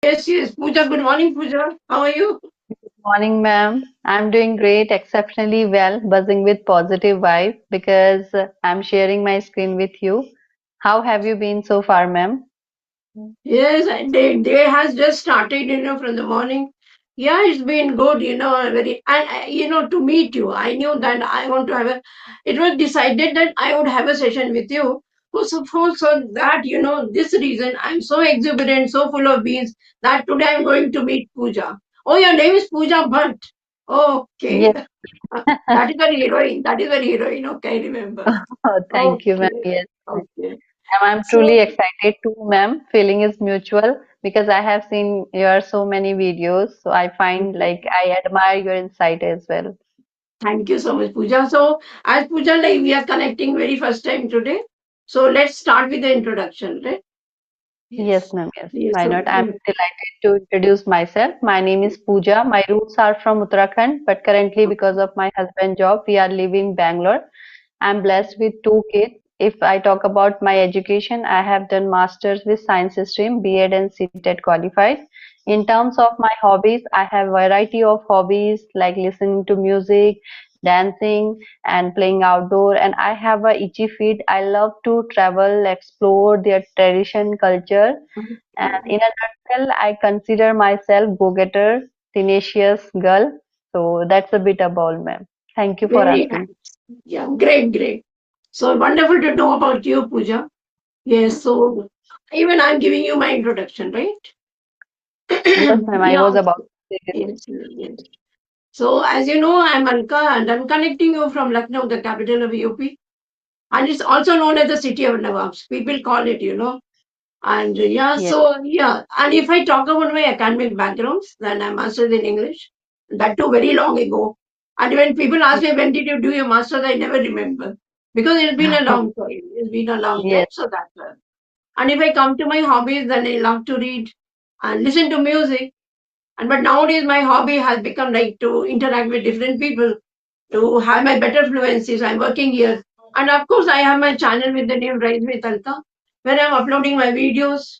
Yes, yes. Pooja, good morning, Pooja. How are you? Morning, ma'am. I'm doing great, exceptionally well, buzzing with positive vibe because I'm sharing my screen with you. How have you been so far, ma'am? Yes, and day has just started, from the morning. Yeah, it's been good, very, and to meet you. I knew that I want to have it was decided that I would have a session with you. So that, this reason I'm so exuberant, so full of beans that today I'm going to meet Pooja. Oh, your name is Pooja Bhatt. Okay. Yes. That is very heroine. That is very heroine. Okay, I remember. Oh, thank you, ma'am. Okay. Yes. Okay. I'm truly So excited too, ma'am. Feeling is mutual because I have seen your so many videos. So I find like I admire your insight as well. thank you so much, Pooja. So as Pooja, like we are connecting very first time today. So let's start with the introduction, right? Yes, Yes. ma'am. Yes. Yes. Why So not? I'm delighted to introduce myself. My name is Pooja. My roots are from Uttarakhand, but currently, because of my husband' job, we are living in Bangalore. I'm blessed with two kids. If I talk about my education, I have done masters with science stream, B.Ed and C.Ted qualified. In terms of my hobbies, I have variety of hobbies like listening to music, dancing, and playing outdoor. And I have a itchy feet. I love to travel, explore their tradition, culture. And in a nutshell, I consider myself go-getter, tenacious girl. So that's a bit about me. Thank you for very asking. nice. Yeah, great, great. So wonderful to know about you, Pooja. Yes. So even I'm giving you my introduction, right? Yes, ma'am. I Yeah. was about to say this. Yes. Yes. So as you know, I'm Alka, and I'm connecting you from Lucknow, the capital of UP, and it's also known as the city of Nawabs. People call it. And Yes. and if I talk about my academic backgrounds, then I mastered in English, that too very long ago. And when people ask me, when did you do your master's, I never remember because it's been a long time. It's been a long time, Yes. so that's why. And if I come to my hobbies, then I love to read and listen to music. And but nowadays, my hobby has become like to interact with different people to have my better fluency. So I'm working here. And of course, I have my channel with the name Rise with Alka, where I'm uploading my videos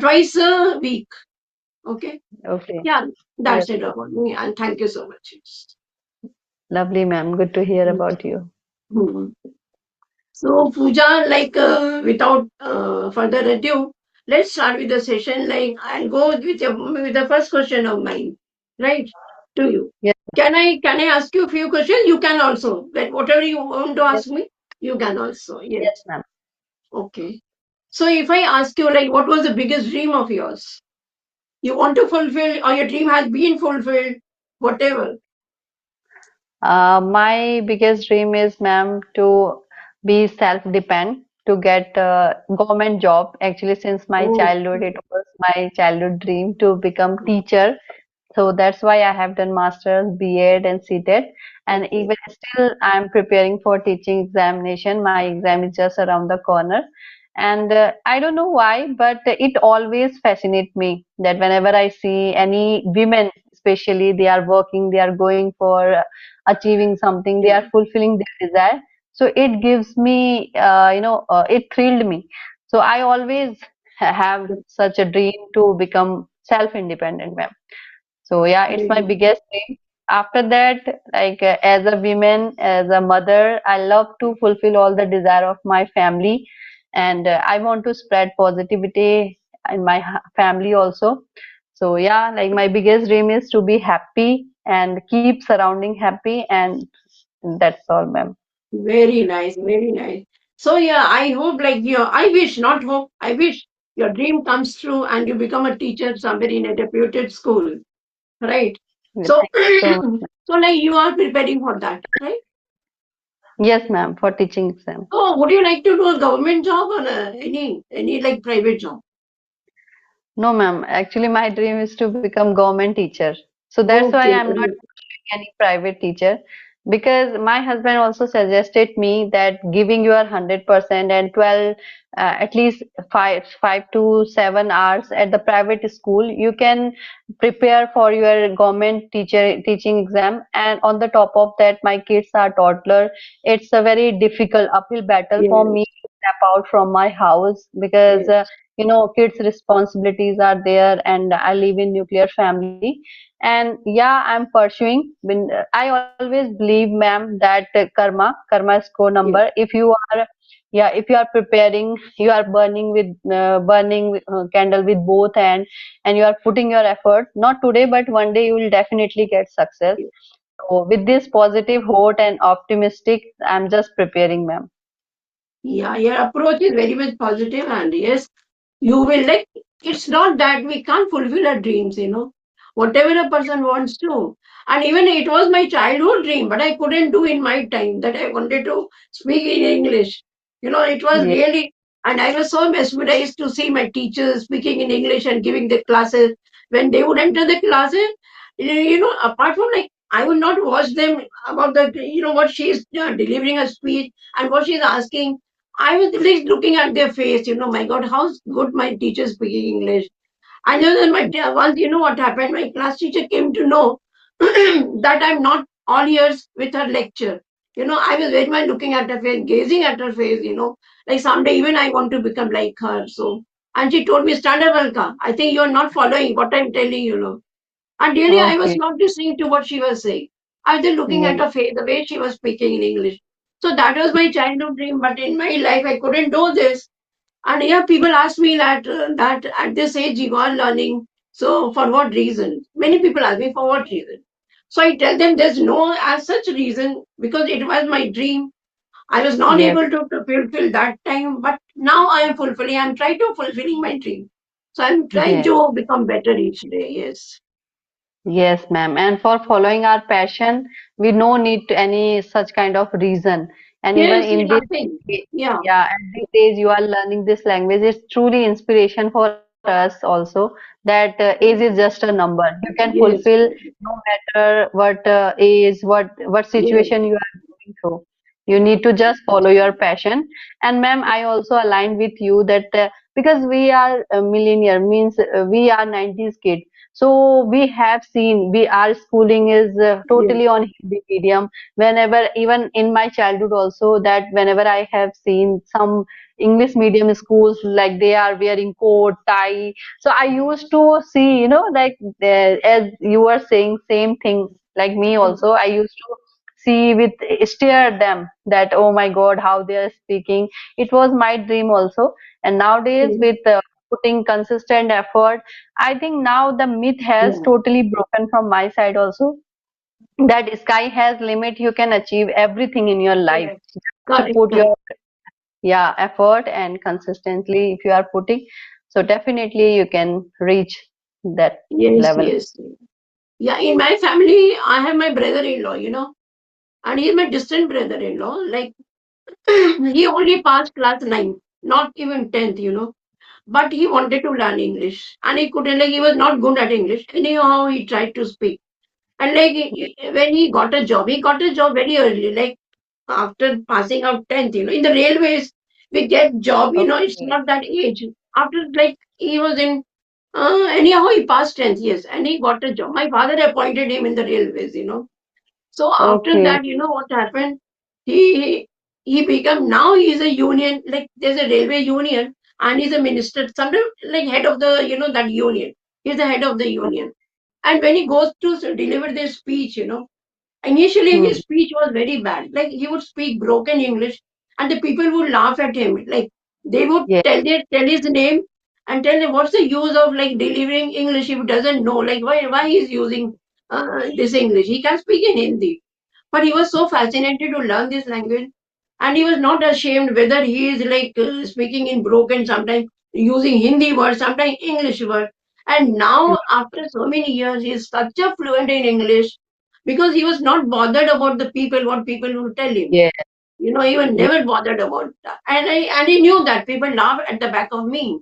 twice a week. Okay. Okay. Yeah, Yes. that's it about me. And thank you so much. Lovely, ma'am. Good to hear about you. Mhm. So, Pooja, like without further ado, let's start with the session. Like, I'll go with the first question of mine, right? To you. Yes. Can I ask you a few questions? You can also. Like whatever you want to Yes. ask me, you can also. Yes. Yes, ma'am. Okay. So if I ask you like what was the biggest dream of yours? You want to fulfill or your dream has been fulfilled, whatever. My biggest dream is, ma'am, to be self-depend, to get a government job. Actually, since my Oh, childhood, it was my childhood dream to become teacher. So that's why I have done master's, B.Ed and C.Ted. And okay. even still, I'm preparing for teaching examination. My exam is just around the corner. And I don't know why, but it always fascinates me that whenever I see any women, especially they are working, they are going for achieving something, they Yeah. are fulfilling their desire. So it gives me, it thrilled me. So I always have such a dream to become self-independent, ma'am. So yeah, it's my Very, biggest dream. After that, like as a woman, as a mother, I love to fulfill all the desire of my family, and I want to spread positivity in my family also. So yeah, like my biggest dream is to be happy and keep surrounding happy, and that's all, ma'am. very nice, very nice. So yeah, I hope like I wish, not hope, I wish your dream comes true and you become a teacher somewhere in a reputed school, right? Yeah, So, thank you so much, ma'am. so like you are preparing for that, right? Yes, ma'am, for teaching exam. Oh, would you like to do a government job or any like private job? No, ma'am. Actually, my dream is to become government teacher. So that's why Okay, I'm not any private teacher because my husband also suggested me that giving your 100% and 12 at least 5 to 7 hours at the private school, you can prepare for your government teacher teaching exam. And on the top of that, my kids are toddler. It's a very difficult uphill battle for me yes, to step out from my house because yes. kids responsibilities are there, and I live in nuclear family. And yeah, I'm pursuing when I always believe, ma'am, that karma is core number. Yes. If you are, yeah, if you are preparing, you are burning with burning candle with both hand, and you are putting your effort, not today but one day you will definitely get success. So with this positive hope and optimistic, I'm just preparing, ma'am. Yeah, your approach is very much positive, and yes, you will like. It's not that we can't fulfill our dreams, whatever a person wants to. And even it was my childhood dream, but I couldn't do in my time that I wanted to speak in English. It was Yeah. really, and I was so mesmerized to see my teachers speaking in English and giving the classes. When they would enter the classes, apart from like, I would not watch them about what she's delivering a speech and what she's asking. I was like looking at their face, my God, how good my teacher speaking English. And then once what happened, my class teacher came to know that I'm not all ears with her lecture. I was very much looking at her face, gazing at her face, like someday even I want to become like her. So, and she told me, Stand up, Alka. I think you're not following what I'm telling you. And really, I was Okay. not listening to what she was saying. I was just looking Yeah. at her face, the way she was speaking in English. So that was my childhood dream. But in my life, I couldn't do this. And yeah, people ask me that at this age you are learning. So for what reason? Many people ask me for what reason. So I tell them there's no as such reason because it was my dream. I was not Yes. able to fulfill that time, but now I am fulfilling. I'm trying to fulfilling my dream. So I'm trying Yes. to become better each day. Yes. Yes, ma'am. And for following our passion, we no need to any such kind of reason. And even Yes, in this, nothing. Yeah. yeah, at this age you are learning this language. It's truly inspiration for us also that age is just a number. You can fulfill Yes. no matter what age, what Yes. situation you are going through. You need to just follow your passion. And ma'am, I also aligned with you that because we are a millennial, means we are 90s kid. So we have seen we our schooling is Yes. totally on Hindi medium. Whenever, even in my childhood also, that whenever I have seen some English medium schools, like they are wearing coat, tie. So I used to see, like as you were saying, same thing like me also. I used to see with stare at them that, oh my God, how they are speaking. It was my dream also. And nowadays Yes. with putting consistent effort, I think now the myth has Yeah. totally broken from my side also, that sky has limit. You can achieve everything in your life. Correct. To Correct. put Correct. your, yeah, effort and consistently if you are putting, so definitely you can reach that Yes. level. Yes. Yeah. In my family, I have my brother-in-law, and he's my distant brother-in-law. Like he only passed class 9, not even 10th. But he wanted to learn English, and he couldn't. Like he was not good at English. Anyhow, he tried to speak. And like when he got a job very early. Like after passing out 10th, in the railways, we get job, it's Okay. not that age. After like he was in, anyhow, he passed 10th, yes, and he got a job. My father appointed him in the railways. So after Okay. that, what happened? He he become now he is a union, like there's a railway union, and he's a minister, sometimes like head of the, that union. He's the head of the union. And when he goes to deliver this speech, initially, Hmm. his speech was very bad. Like he would speak broken English, and the people would laugh at him. Like they would Yeah. tell his name and tell him what's the use of like delivering English if he doesn't know. Like why he's using this English? He can speak in Hindi, but he was so fascinated to learn this language, and he was not ashamed whether he is like speaking in broken, sometimes using Hindi words, sometimes English words. And Hmm. now, after so many years, he is such a fluent in English because he was not bothered about the people, what people would tell him. Yeah. He was Yeah. never bothered about that. And he knew that people laugh at the back of me.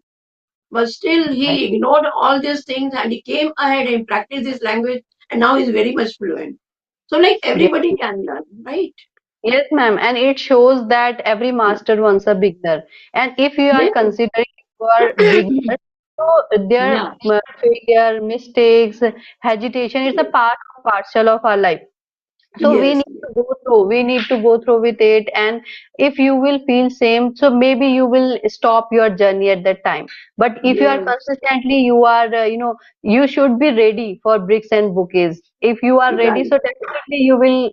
But still, Right. he ignored all these things and he came ahead and practiced his language. And now he's very much fluent. So, like Yeah. everybody can learn, right? Yes, ma'am. And it shows that every Yeah. master wants a beginner. And if you are Yes. considering you are beginner, so their Yeah. failure, mistakes, hesitation is a part of partial of our life. So we Yes. need to go through, with it. And if you will feel same, so maybe you will stop your journey at that time. But if you are Yes. consistently, you are, you should be ready for bricks and bookies. If you are ready, Right. so definitely you will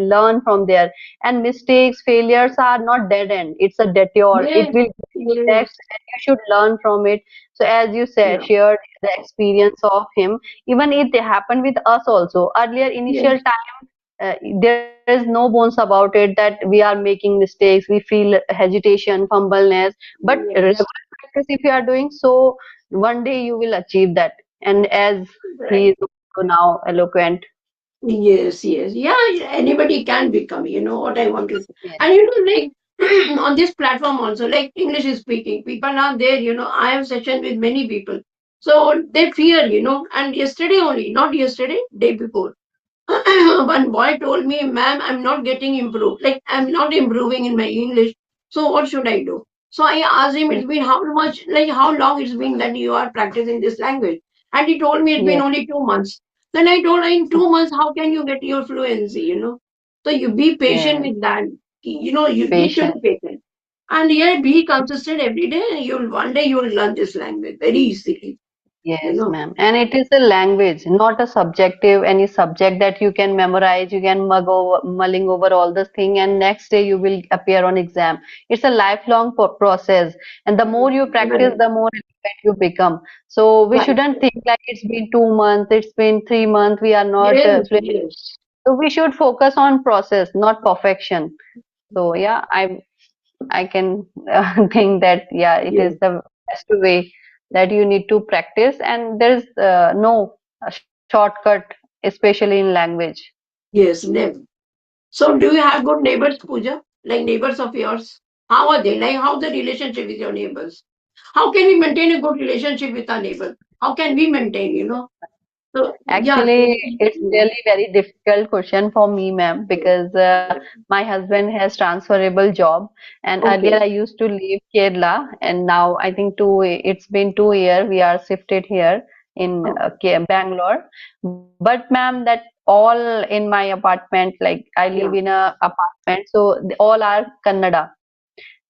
learn from there. And mistakes, failures are not dead end, it's a detour. It Yes. will give you Yes. next, and you should learn from it. So as you said, Yeah. shared the experience of him, even it happened with us also earlier. Initial Yes. there is no bones about it that we are making mistakes, we feel hesitation, fumbleness, but Yes. regular practice if you are doing so, one day you will achieve that. And as he Right. is also now eloquent. Yes, yes. Yeah, anybody can become, you know what I want to say. Yes, And you know, like on this platform also, like English is speaking, people are there, you know. I have session with many people. So they fear, you know. And yesterday only, not yesterday, day before. One boy told me, ma'am, I'm not getting improved. Like, I'm not improving in my English. So, what should I do? So, I asked him, yes, it's been how much, like, how long it's been that you are practicing this language? And he told me it's been yes, only 2 months. Then I told him, in 2 months, how can you get your fluency, you know? So, you be patient yes, with that. You know, you need to patient. be patient. And yeah, be consistent every day. You'll one day you'll learn this language very easily, you Yes, know. ma'am. And it is a language, not a subjective, any subject that you can memorize, you can mulling over all this thing, and next day you will appear on exam. It's a lifelong process, and the more you practice, Right. the more eloquent you become. So we Right. shouldn't think like it's been 2 months, it's been 3 months, we are not Yes, fluent. yes, So we should focus on process, not perfection. So yeah, I can think that yeah, it is yes. the best way that you need to practice, and there's no shortcut, especially in language. Yes, never. So, do you have good neighbors, Pooja? Like neighbors of yours? How are they? Like, how the relationship with your neighbors? How can we maintain a good relationship with our neighbor? How can we maintain, you know? So, yeah. Actually, it's Yeah. really very difficult question for me, ma'am, because my husband has transferable job, and earlier I Okay. used to live Kerala, and now I think it's been 2 years we are shifted here in Okay. Bangalore. But ma'am, that all in my apartment, like I live in Yeah. a apartment, so all are Kannada.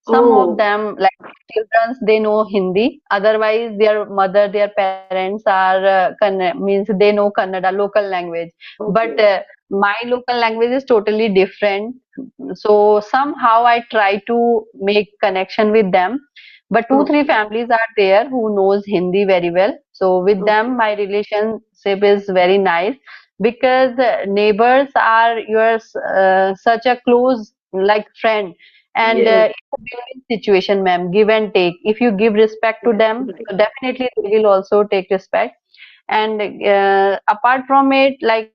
Some of Oh, them, like children, they know Hindi. Otherwise, their mother, their parents are means they know Kannada, local language. But okay. my local language is totally different. So somehow I try to make connection with them. But two, three Okay. families are there who knows Hindi very well. So with them, Okay. my relationship is very nice because neighbors are yours such a close like friend, and Yes. it's a win-win situation, ma'am. Give and take. If you give respect to Right. them, Right. so definitely they will also take respect. And apart from it, like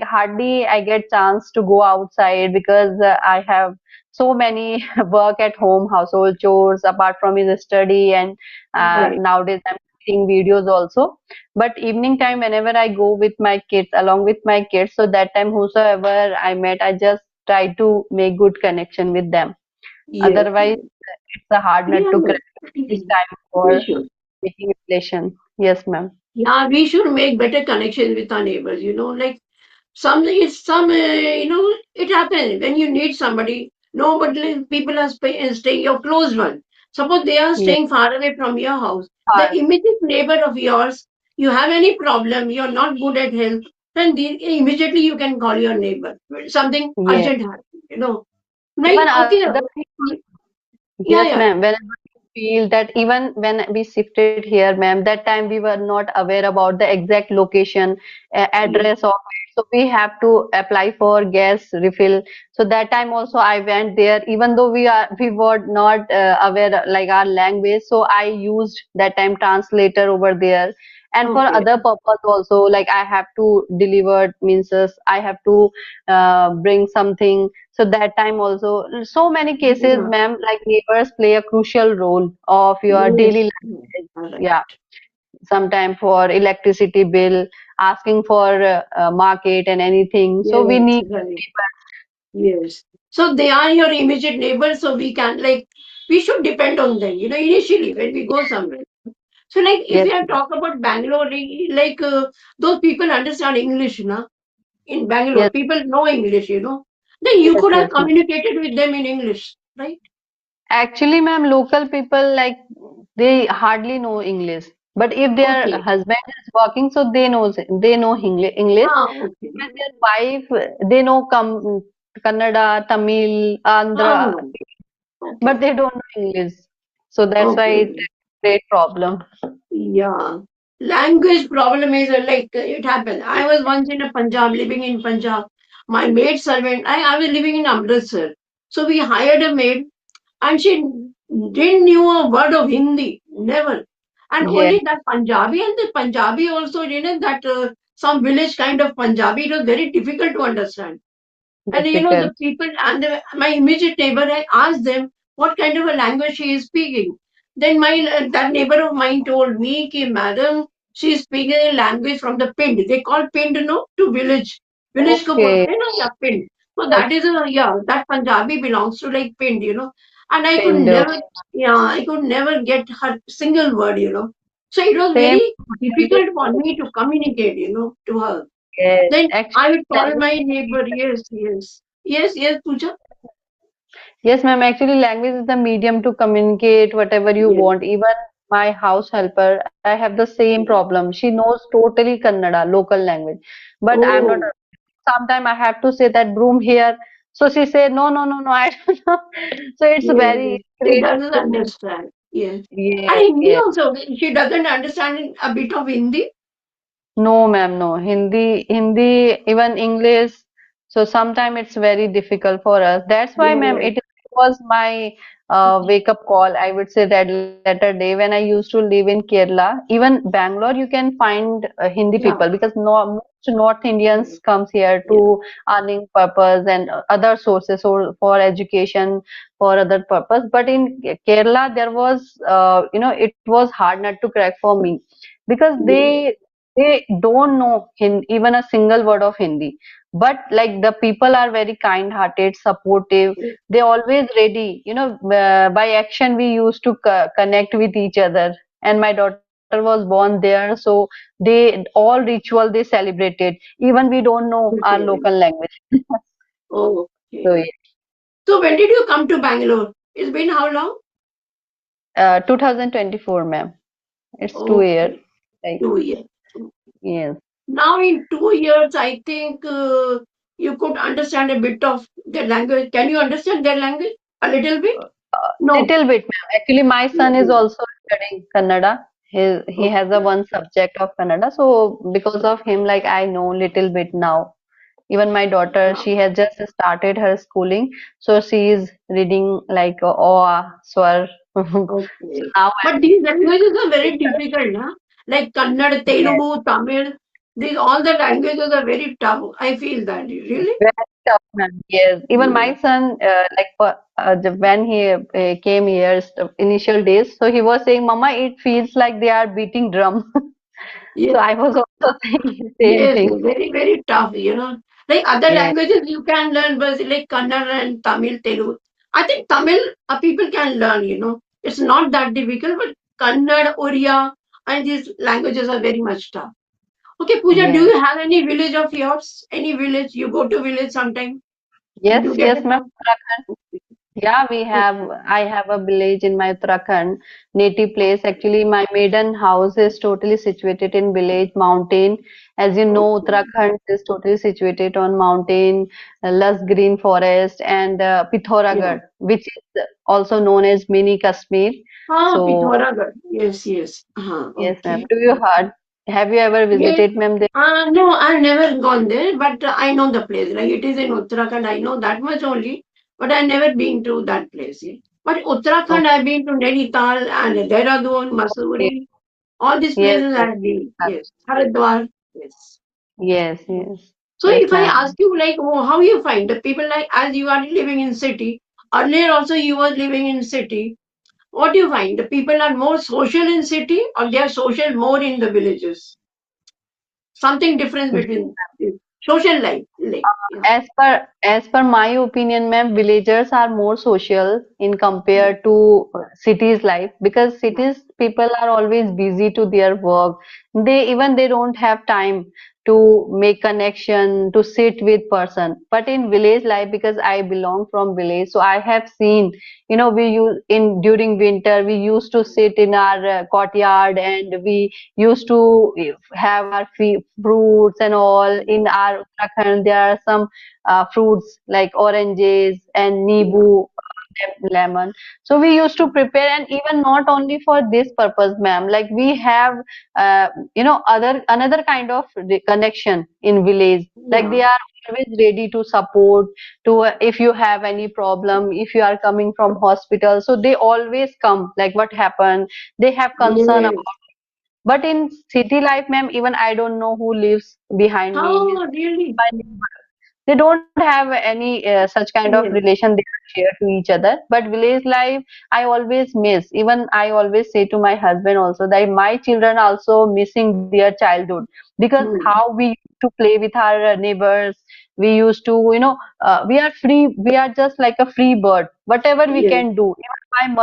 hardly I get chance to go outside because I have so many work at home, household chores, apart from his study, and Right. nowadays I'm creating videos also. But evening time, whenever I go with my kids, along with my kids, so that time whosoever I met, I just try to make good connection with them. Yes. Otherwise, it's a hard nut Yeah. to crack. This time We for should. making relation. Yes, ma'am. Yeah, we should make better connections with our neighbors, you know, like you know, it happens when you need somebody. Nobody, people are staying, your close one. Suppose they are Yes. staying far away from your house. The Hard. immediate neighbor of yours, you have any problem, you're not good at health, then immediately you can call your neighbor. Something Yes. urgent happens, you know. Even Like, okay, other thing. yeah, Yes, yeah, ma'am. Whenever we feel that even when we shifted here, ma'am, that time we were not aware about the exact location, yeah, address of it. So we have to apply for gas refill. So that time also I went there, even though we were not aware like our language. So I used that time translator over there. And for okay, other purpose also, like I have to deliver means I have to bring something, so that time also, so many cases, yeah, ma'am, like neighbors play a crucial role of your daily yes, life. all right, Yeah, sometime for electricity bill, asking for market and anything. So we yes, need right. neighbors. Yes. So they are your immediate neighbors, so we can like we should depend on them, you know, initially when we go somewhere. So like if Yes, we have ma'am. talk about Bangalore, like those people understand English, na? in Bangalore. Yes, People know English, you know. Then you yes, could have yes, ma'am. communicated with them in English, right? Actually, ma'am, local people like they hardly know English. But if their Okay. husband is working, so they know English. Ah, okay. But their wife, they know Kannada, Tamil, Andhra, Ah, but okay. they don't know English. So that's why it's Okay. a great problem. Yeah. Language problem is it happened. I was once in a Punjab, living in Punjab. My maid servant, I was living in Amritsar. So we hired a maid and she didn't knew a word of Hindi, never. And Yeah, only that Punjabi, and the Punjabi also, that some village kind of Punjabi, it was very difficult to understand. And difficult. the people and my immediate neighbor, I asked them what kind of a language she is speaking. Then that neighbor of mine told me, "Ki madam, she is speaking a language from the Pind. They call Pind, no, to village. Village ko bolte Okay, hain na, yeah, Pind. So yes, that is that Punjabi belongs to like Pind. And I could Pindo. never, yeah, I could never get her single word. So it was Same very language. difficult for me to communicate, to her. Yes, Then I actually, would call language my is the neighbor. medium. Yes, yes. Yes, yes, Pooja. Yes, ma'am. Actually, language is the medium to communicate whatever you Yes. want. Even my house helper, I have the same problem. She knows totally Kannada, local language, but I'm not. Oh, Sometimes I have to say that broom here. So she said, no, no, no, no, I don't know. So it's yes. very She great doesn't to, understand. Yes. And yes, Hindi yes. also. She doesn't understand a bit of Hindi. No, ma'am, no. Hindi, even English. So sometimes it's very difficult for us. That's why, ma'am, Yes. it was my wake up call. I would say that latter day when I used to live in Kerala, even Bangalore, you can find Hindi people Yeah. because no, most North Indians Yes. comes here Yes. to earning purpose and other sources or for education for other purpose. But in Kerala, there was, it was hard not to crack for me because Yes. they don't know even a single word of Hindi. But like the people are very kind-hearted, supportive. Yes. They always ready. By action we used to connect with each other. And my daughter was born there, so all ritual they celebrated. Even we don't know our local Okay. language. Oh, So okay. yeah, So when did you come to Bangalore? It's been how long? 2024, ma'am. It's 2 years. Okay. Like 2 years. yes. Now in 2 years, I think you could understand a bit of their language. Can you understand their language? A little bit? No. Little bit, ma'am. Actually, my son is Little. also studying Kannada. He has a Okay. one subject of Kannada, so because of him, like I know little bit now. Even my daughter, Yeah. she has just started her schooling, so she is reading like swar. So Okay. now But I'm these languages are very teaching her. difficult, huh? Like Kannada, Yes, Telugu, Tamil. These all the languages are very tough. I feel that. Really? very tough, ma'am. Yes, even my Yeah. son, when he came here, initial days, so he was saying, "Mama, it feels like they are beating drum." So Yes. I was also saying the same Yes. thing. Very, very tough. Like other Yes, languages you can learn, but like Kannada and Tamil, Telugu. I think Tamil people can learn. It's not that difficult, but Kannada, Oriya, and these languages are very much tough. Okay, Pooja, do yes, you have any village of yours? Any village? You go to village sometime? Did you yes, get a yes, ma'am. chance? Uttarakhand. Yeah, Okay. I have a village in my Uttarakhand native place. Actually, my maiden house is totally situated in village mountain. As you know, Okay. Uttarakhand is totally situated on mountain, lush green forest, and Yeah. Pithoragarh, which is also known as mini Kashmir. Ah, So, Pithoragarh. Yes, yes. yes, ma'am. Okay. Do you heard? Have you ever Yes. visited, ma'am? There? No, I've never gone there, but I know the place. Like it is in Uttarakhand. I know that much only, but I've never been to that place yet. But Uttarakhand, I've been to Nainital and Dehradun, Okay. Mussoorie. All these Yes, places yes, I've been. Yes. Haridwar. Yes. yes, yes, So yes, if I ma'am. ask you like how you find the people like as you are living in city, earlier also you were living in city. What do you find? The people are more social in city or they are social more in the villages? Something difference between the social life. Like yeah. As per my opinion, ma'am, villagers are more social in Yeah. compared to cities life because cities people are always busy to their work. They don't have time to make connection, to sit with person. But in village life, because I belong from village, so I have seen, we use in during winter, we used to sit in our courtyard, and we used to have our fruits and all. In our Uttarakhand there are some fruits like oranges and Yeah. nibu, lemon. So we used to prepare, and even not only for this purpose, ma'am, like we have other another kind of connection in village. Like Yeah. they are always ready to support, to if you have any problem, if you are coming from hospital, so they always come, like what happened, they have concern Yes. about. But in city life, ma'am, even I don't know who lives behind me, Oh, really? my neighbor. They don't have any such kind of Yes. relation they share to each other. But village life, I always miss. Even I always say to my husband also that my children also missing their childhood, because how Hmm. we used to play with our neighbors. We used to, we are free. We are just like a free bird. Whatever we Yes. can do. Even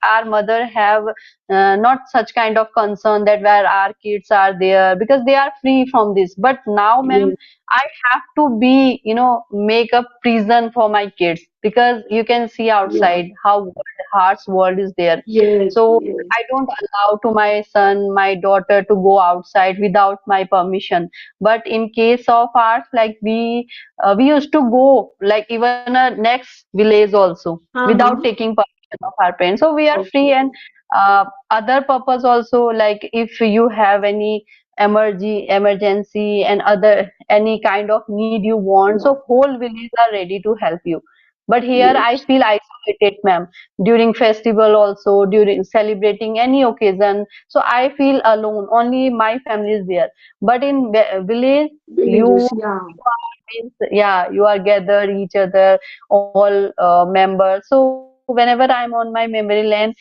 our mother have not such kind of concern that where our kids are there, because they are free from this. But now, ma'am, Yes. I have to be, make a prison for my kids, because you can see Yeah. outside how harsh world is there. Yes. So Yes. I don't allow to my son, my daughter to go outside without my permission. But in case of ours, like we used to go like even a next village also without Uh-huh. taking permission of our parents. So we are free, Okay. and other purpose also, like if you have any emergency and other any kind of need you want, Yeah. so whole village are ready to help you. But here I Yes. feel isolated, ma'am, during festival also, during celebrating any occasion, so I feel alone, only my family is there. But in village, you Villages. Yeah. means, yeah, you are gathered each other, all members. So whenever I'm on my memory lane,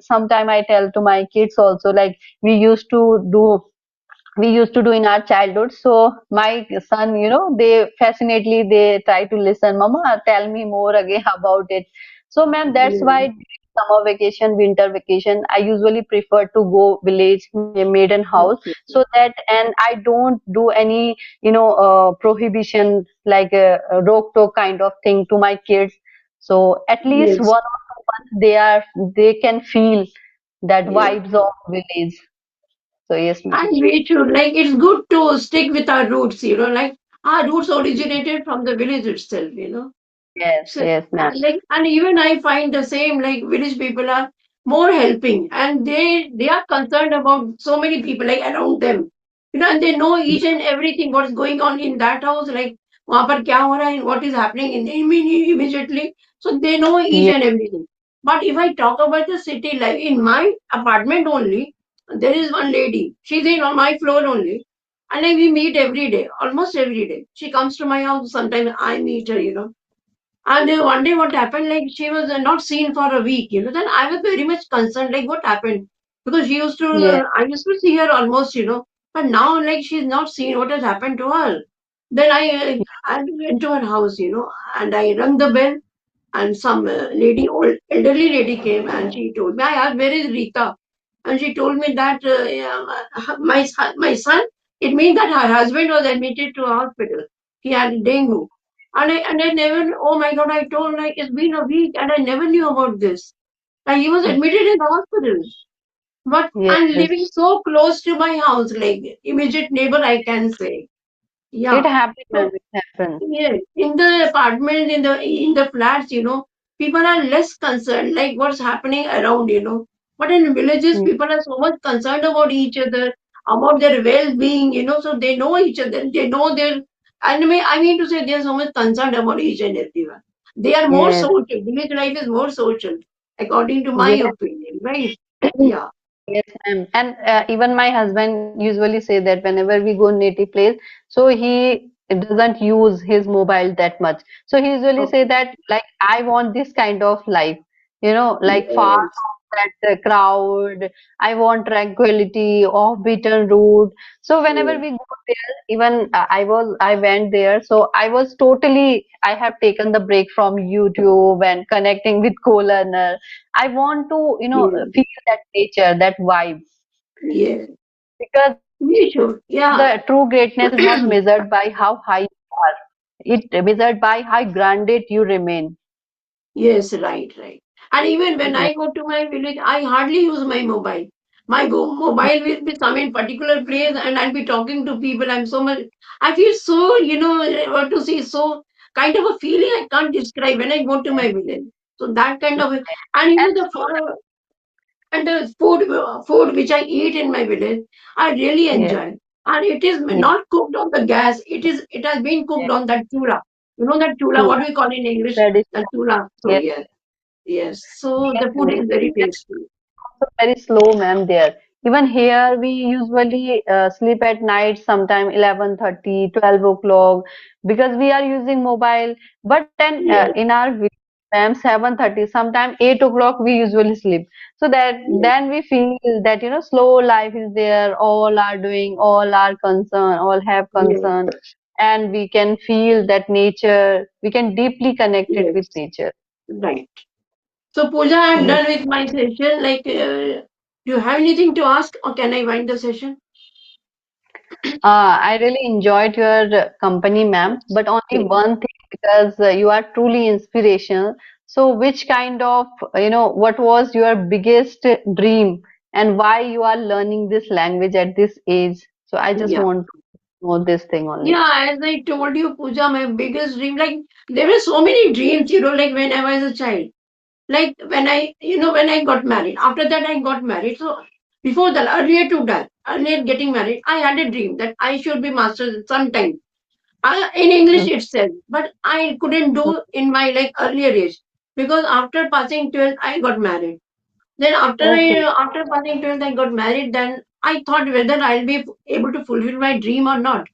sometime I tell to my kids also, like we used to do we used to do in our childhood. So my son, they fascinately they try to listen, mama, tell me more again about it. So ma'am, that's why Yeah. during summer vacation, winter vacation, I usually prefer to go village, maiden house, Okay. so that, and I don't do any prohibition, like a rock talk kind of thing to my kids. So at least Yes. 1 or 2 months they can feel that Yeah. vibes of village. So yes, ma'am. And we should, like, it's good to stick with our roots, like our roots originated from the village itself, Yes, So, yes, ma'am. and even I find the same, like village people are more helping, and they are concerned about so many people like around them, and they know each and everything what's going on in that house, like वहाँ पर क्या हो रहा है, what is happening in immediately, so they know each Yes, and everything. But if I talk about the city life, in my apartment only, there is one lady. She's in on my floor only, and like we meet every day, almost every day. She comes to my house. Sometimes I meet her. And one day, what happened? Like she was not seen for a week. Then I was very much concerned. Like what happened? Because yes, I used to see her almost. But now, like she's not seen. What has happened to her? Then I went to her house. And I rang the bell, and some lady, old elderly lady came, and she told me. I asked, "Where is Rita?" And she told me that yeah, my son. It means that her husband was admitted to a hospital. He had dengue. And I never, oh my God, I told like it's been a week and I never knew about this. Like he was admitted in the hospital. But I'm yes. living so close to my house, like immediate neighbor, I can say. It Yeah. happened, ma'am. So It happened. yeah, in the apartment, in the flats, people are less concerned, like what's happening around, But in villages, Mm. people are so much concerned about each other, about their well-being, so they know each other. They know their. I mean to say, they're so much concerned about each and everyone. They are more Yes, social. Village life is more social, according to my yes. opinion, right? Yeah. Yes, ma'am. And even my husband usually say that whenever we go native place, so he doesn't use his mobile that much. So he usually say Okay. that like I want this kind of life, like far Yes. that crowd. I want tranquility, off-beaten route. So whenever Yes, we go there, even I went there. So I was totally, I have taken the break from YouTube and connecting with co-learner. I want to, yes, feel that nature, that vibe. yes. Because We should. Yeah. the true greatness is not measured by how high you are. It measured by how grounded you remain. Yes, right, right. And even when Yeah. I go to my village, I hardly use my mobile. My mobile will be some in particular place, and I'll be talking to people. I'm so much. I feel so, what to say, so kind of a feeling I can't describe when I go to my village. So that kind of, and And the slow and the food which I eat in my village, I really down. enjoy. And it is Yeah. not cooked on the gas. It has been Yeah. cooked on that chula. You know that chula, what Chula, we call in English, the traditional. chula. So Yes, yes. Yes, so yes, the food ma'am. is very Indian tasty. also very slow, ma'am. There, even here, we usually sleep at night, sometime 11:30, 12 o'clock, because we are using mobile. But then Yes, in our village, ma'am, 7:30, sometime 8 o'clock, we usually sleep. So that yes, then we feel that slow life is there. All are doing, all are concerned, all have yes, concern, and we can feel that nature. We can deeply connect it with yes, nature. right. So Pooja, I'm Yes. done with my session. Do you have anything to ask, or can I wind the session? I really enjoyed your company, ma'am, but only Okay. one thing because you are truly inspirational. So, which kind of, what was your biggest dream and why you are learning this language at this age? So, I just Yeah. want to know this thing only. Yeah, as I told you, Pooja, my biggest dream, like there were so many dreams, like when I was a child. Like when I got married. After that, I got married. So before that, earlier getting married, I had a dream that I should be master sometime. In English Mm. itself, but I couldn't do in my like earlier age because after passing 12th, I got married. Then Okay. after passing 12th, I got married. Then I thought whether I'll be able to fulfill my dream or not.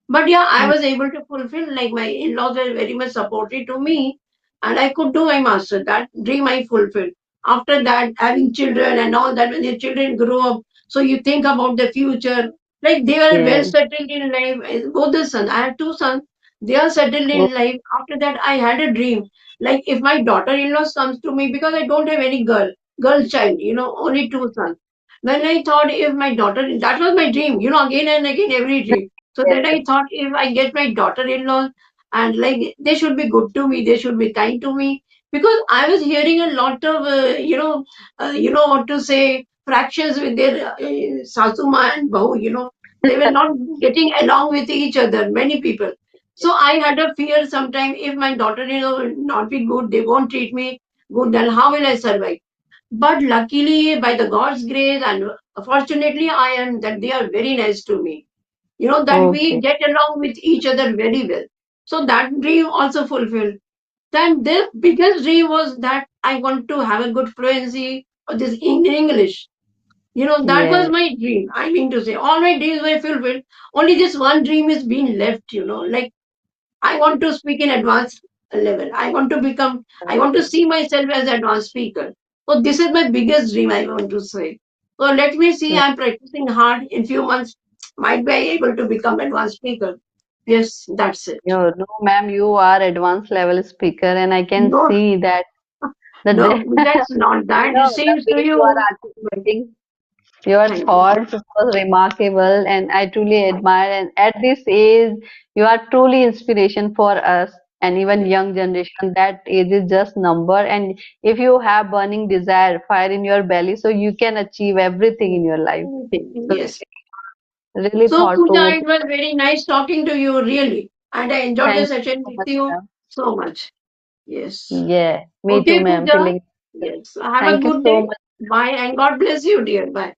But yeah, I Mm. was able to fulfill, like my in-laws were very much supportive to me and I could do my master. That dream I fulfilled. After that, having children and all that, when your children grow up, so you think about the future. Like they are well Yeah. settled in life. Both the sons, I have two sons, they are settled Oh, in life. After that, I had a dream. Like if my daughter-in-law comes to me, because I don't have any girl child, only two sons. Then I thought if my daughter, that was my dream, again and again every dream. So yes. then I thought if I get my daughter-in-law and like they should be good to me, they should be kind to me because I was hearing a lot of what to say fractions with their sasuma and bahu. They were not getting along with each other. Many people. So I had a fear sometime if my daughter-in-law will not be good, they won't treat me good. Then how will I survive? But luckily, by the God's grace and fortunately, I am that they are very nice to me, that we Okay. get along with each other very well. So that dream also fulfilled. Then the biggest dream was that I want to have a good fluency of this in English. That was Yes. my dream. I mean to say, all my dreams were fulfilled. Only this one dream is being left. Like I want to speak in advanced level. I want to see myself as advanced speaker. So this is my biggest dream I want to say. So let me see, I'm practicing hard in few months. Might be able to become advanced speaker. Yes, that's it. No, ma'am, you are advanced level speaker, and I can No, see that the no, that's not that. It the seems to way you are you. But articulating your thank you. thoughts was remarkable, and I truly admire. And at this age, you are truly inspiration for us and even young generation. That age is just number, and if you have burning desire, fire in your belly, so you can achieve everything in your life. So Yes. really So thought Pooja, it provoking. was very nice talking to you, really. And I enjoyed the Thank you session so with much, you ma'am. so much. Yes. Yeah, me too, Okay, ma'am. Pooja. Feeling. Yes. Have a Thank you good so day. much. Bye and God bless you, dear. Bye.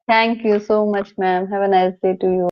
Thank you so much, ma'am. Have a nice day to you.